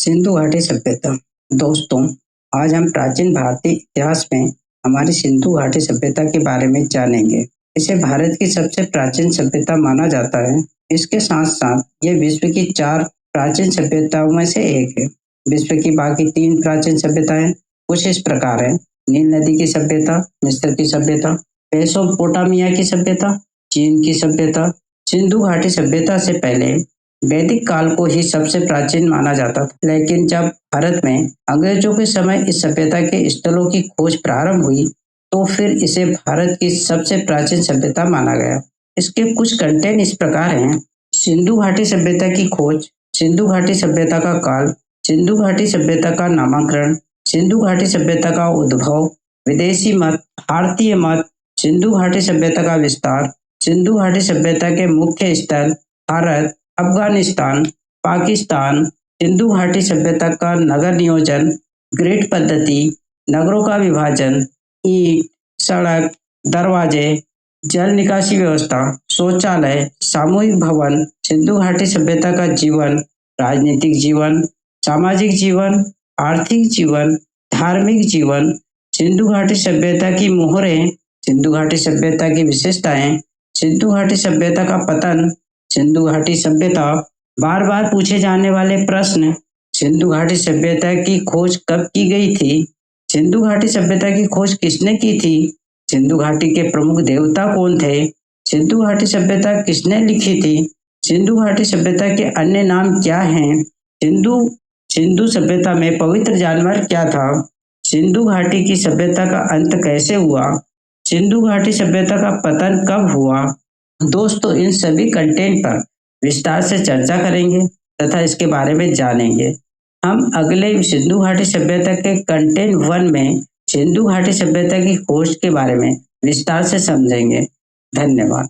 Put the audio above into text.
सिंधु घाटी सभ्यता। दोस्तों, आज हम प्राचीन भारतीय इतिहास में हमारी सिंधु घाटी सभ्यता के बारे में जानेंगे। इसे भारत की सबसे प्राचीन सभ्यता माना जाता है। इसके साथ साथ यह विश्व की 4 प्राचीन सभ्यताओं में से एक है। विश्व की बाकी 3 प्राचीन सभ्यताएं कुछ इस प्रकार है: नील नदी की सभ्यता, मिस्र की सभ्यता, मेसोपोटामिया की सभ्यता, चीन की सभ्यता। सिंधु घाटी सभ्यता से पहले वैदिक काल को ही सबसे प्राचीन माना जाता था, लेकिन जब भारत में अंग्रेजों के समय इस सभ्यता के स्थलों की खोज प्रारंभ हुई, तो फिर इसे भारत की सबसे प्राचीन सभ्यता माना गया। इसके कुछ कंटेंट इस प्रकार हैं: सिंधु घाटी सभ्यता की खोज, सिंधु घाटी सभ्यता का काल, सिंधु घाटी सभ्यता का नामकरण, सिंधु घाटी सभ्यता का उद्भव, विदेशी मत, भारतीय मत, सिंधु घाटी सभ्यता का विस्तार, सिंधु घाटी सभ्यता के मुख्य स्थल भारत, अफगानिस्तान, पाकिस्तान, सिंधु घाटी सभ्यता का नगर नियोजन, ग्रिड पद्धति, नगरों का विभाजन, ईंट, सड़क, दरवाजे, जल निकासी व्यवस्था, शौचालय, सामूहिक भवन, सिंधु घाटी सभ्यता का जीवन, राजनीतिक जीवन, सामाजिक जीवन, आर्थिक जीवन, धार्मिक जीवन, सिंधु घाटी सभ्यता की मोहरें, सिंधु घाटी सभ्यता की विशेषताएं, सिंधु घाटी सभ्यता का पतन, सिंधु घाटी सभ्यता। बार बार पूछे जाने वाले प्रश्न: सिंधु घाटी सभ्यता की खोज कब की गई थी? सिंधु घाटी सभ्यता की खोज किसने की थी? सिंधु घाटी के प्रमुख देवता कौन थे? सिंधु घाटी सभ्यता किसने लिखी थी? सिंधु घाटी सभ्यता के अन्य नाम क्या हैं? सिंधु सिंधु सभ्यता में पवित्र जानवर क्या था? सिंधु घाटी की सभ्यता का अंत कैसे हुआ? सिंधु घाटी सभ्यता का पतन कब हुआ? दोस्तों, इन सभी कंटेंट पर विस्तार से चर्चा करेंगे तथा इसके बारे में जानेंगे। हम अगले सिंधु घाटी सभ्यता के कंटेंट 1 में सिंधु घाटी सभ्यता की खोज के बारे में विस्तार से समझेंगे। धन्यवाद।